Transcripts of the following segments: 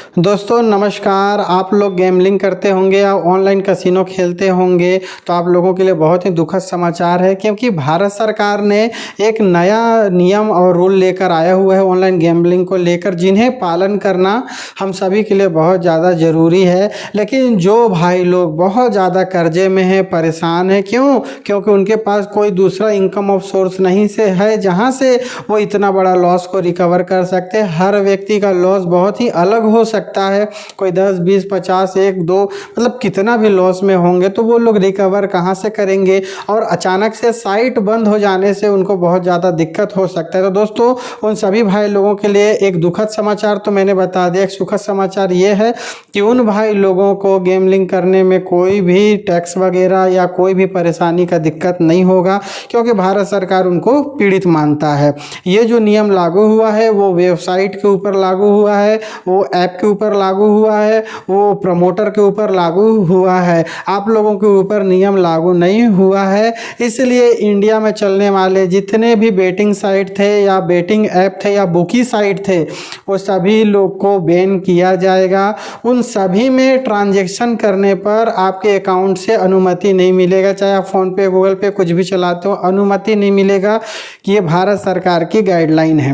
दोस्तों नमस्कार। आप लोग गैम्बलिंग करते होंगे या ऑनलाइन कसिनो खेलते होंगे तो आप लोगों के लिए बहुत ही दुखद समाचार है, क्योंकि भारत सरकार ने एक नया नियम और रूल लेकर आया हुआ है ऑनलाइन गैम्बलिंग को लेकर, जिन्हें पालन करना हम सभी के लिए बहुत ज़्यादा ज़रूरी है। लेकिन जो भाई लोग बहुत ज़्यादा कर्जे में हैं, परेशान हैं, क्योंकि उनके पास कोई दूसरा इनकम ऑफ सोर्स नहीं से है जहाँ से वो इतना बड़ा लॉस को रिकवर कर सकते हैं। हर व्यक्ति का लॉस बहुत ही अलग हो सकता है, कोई 10, 20, 50, 1, 2 मतलब कितना भी लॉस में होंगे तो वो लोग रिकवर कहाँ से करेंगे। और अचानक से साइट बंद हो जाने से उनको बहुत ज़्यादा दिक्कत हो सकता है। तो दोस्तों उन सभी भाई लोगों के लिए एक दुखद समाचार तो मैंने बता दिया। एक सुखद समाचार ये है कि उन भाई लोगों को गैम्बलिंग करने में कोई भी टैक्स वगैरह या कोई भी परेशानी का दिक्कत नहीं होगा, क्योंकि भारत सरकार उनको पीड़ित मानता है। ये जो नियम लागू हुआ है वो वेबसाइट के ऊपर लागू हुआ है, वो ऐप के ऊपर लागू हुआ है, वो प्रमोटर के ऊपर लागू हुआ है। आप लोगों के ऊपर नियम लागू नहीं हुआ है। इसलिए इंडिया में चलने वाले जितने भी बेटिंग साइट थे या बेटिंग ऐप थे या बुकी साइट थे वो सभी लोग को बैन किया जाएगा। उन सभी में ट्रांजैक्शन करने पर आपके अकाउंट से अनुमति नहीं मिलेगा, चाहे आप फ़ोन पे, गूगल पे कुछ भी चलाते हो, अनुमति नहीं मिलेगा। कि ये भारत सरकार की गाइडलाइन है।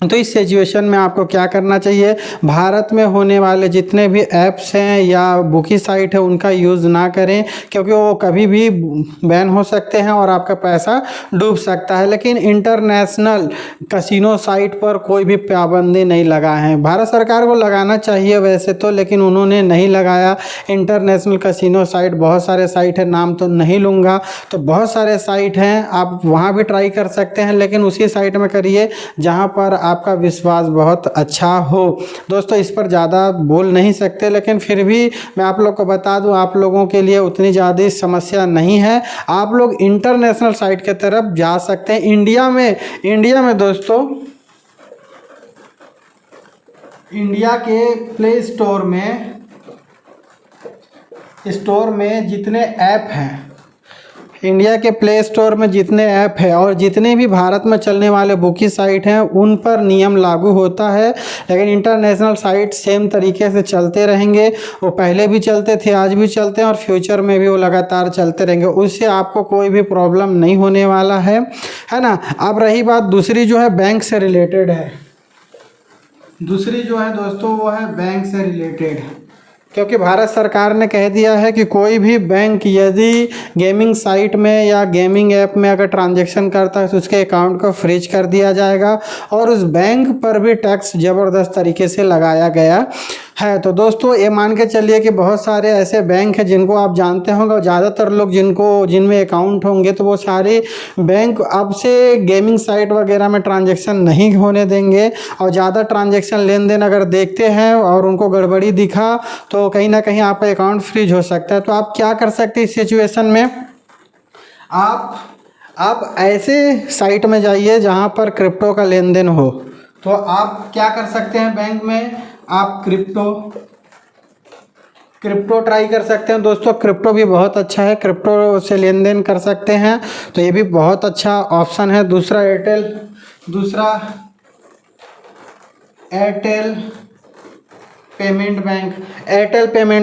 तो इस सिचुएशन में आपको क्या करना चाहिए, भारत में होने वाले जितने भी ऐप्स हैं या बुकी साइट है उनका यूज़ ना करें, क्योंकि वो कभी भी बैन हो सकते हैं और आपका पैसा डूब सकता है। लेकिन इंटरनेशनल कसिनो साइट पर कोई भी पाबंदी नहीं लगा है। भारत सरकार को लगाना चाहिए वैसे तो, लेकिन उन्होंने नहीं लगाया। इंटरनेशनल कसिनो साइट बहुत सारे साइट है, नाम तो नहीं लूँगा, तो बहुत सारे साइट हैं, आप वहाँ भी ट्राई कर सकते हैं, लेकिन उसी साइट में करिए जहाँ पर आपका विश्वास बहुत अच्छा हो। दोस्तों इस पर ज़्यादा बोल नहीं सकते, लेकिन फिर भी मैं आप लोग को बता दूं, आप लोगों के लिए उतनी ज़्यादा समस्या नहीं है। आप लोग इंटरनेशनल साइट की तरफ जा सकते हैं। इंडिया में दोस्तों, इंडिया के प्ले स्टोर में जितने ऐप हैं, इंडिया के प्ले स्टोर में जितने ऐप है और जितने भी भारत में चलने वाले बुकी साइट हैं उन पर नियम लागू होता है। लेकिन इंटरनेशनल साइट सेम तरीके से चलते रहेंगे। वो पहले भी चलते थे, आज भी चलते हैं और फ्यूचर में भी वो लगातार चलते रहेंगे। उससे आपको कोई भी प्रॉब्लम नहीं होने वाला है ना। अब रही बात दूसरी जो है बैंक से रिलेटेड है, दूसरी जो है दोस्तों वो है बैंक से रिलेटेड, क्योंकि भारत सरकार ने कह दिया है कि कोई भी बैंक यदि गेमिंग साइट में या गेमिंग ऐप में अगर ट्रांजैक्शन करता है तो उसके अकाउंट को फ्रीज कर दिया जाएगा और उस बैंक पर भी टैक्स ज़बरदस्त तरीके से लगाया गया है। तो दोस्तों ये मान के चलिए कि बहुत सारे ऐसे बैंक हैं जिनको आप जानते होंगे, और ज़्यादातर लोग जिनमें अकाउंट होंगे तो वो सारे बैंक अब से गेमिंग साइट वगैरह में ट्रांजैक्शन नहीं होने देंगे। और ज़्यादा ट्रांजैक्शन लेन देन अगर देखते हैं और उनको गड़बड़ी दिखा तो कहीं ना कहीं आपका अकाउंट फ्रीज हो सकता है। तो आप क्या कर सकते हैं इस सिचुएशन में, आप ऐसे साइट में जाइए जहां पर क्रिप्टो का लेन देन हो। तो आप क्या कर सकते हैं, बैंक में आप क्रिप्टो ट्राई कर सकते हैं। दोस्तों क्रिप्टो भी बहुत अच्छा है, क्रिप्टो से लेन देन कर सकते हैं, तो ये भी बहुत अच्छा ऑप्शन है। दूसरा एयरटेल पेमेंट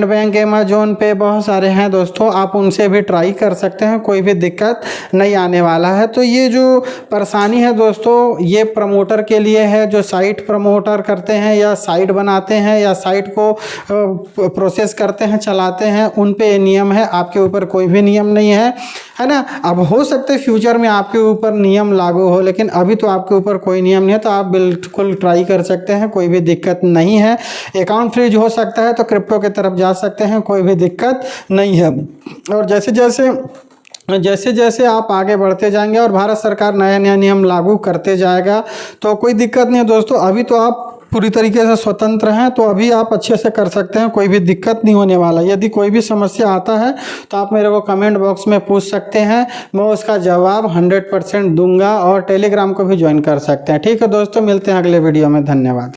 बैंक, अमेजोन पे बहुत सारे हैं दोस्तों, आप उनसे भी ट्राई कर सकते हैं, कोई भी दिक्कत नहीं आने वाला है। तो ये जो परेशानी है दोस्तों ये प्रमोटर के लिए है, जो साइट प्रमोटर करते हैं या साइट बनाते हैं या साइट को प्रोसेस करते हैं, चलाते हैं, उन पे नियम है। आपके ऊपर कोई भी नियम नहीं है ना। अब हो सकता है फ्यूचर में आपके ऊपर नियम लागू हो, लेकिन अभी तो आपके ऊपर कोई नियम नहीं है, तो आप बिल्कुल ट्राई कर सकते हैं, कोई भी दिक्कत नहीं है। अकाउंट फ्रीज हो सकता है तो क्रिप्टो की तरफ जा सकते हैं, कोई भी दिक्कत नहीं है। और जैसे जैसे आप आगे बढ़ते जाएंगे और भारत सरकार नया नियम लागू करते जाएगा तो कोई दिक्कत नहीं है दोस्तों। अभी तो आप पूरी तरीके से स्वतंत्र हैं, तो अभी आप अच्छे से कर सकते हैं, कोई भी दिक्कत नहीं होने वाला। यदि कोई भी समस्या आता है तो आप मेरे को कमेंट बॉक्स में पूछ सकते हैं, मैं उसका जवाब 100% दूंगा। और टेलीग्राम को भी ज्वाइन कर सकते हैं। ठीक है दोस्तों, मिलते हैं अगले वीडियो में। धन्यवाद।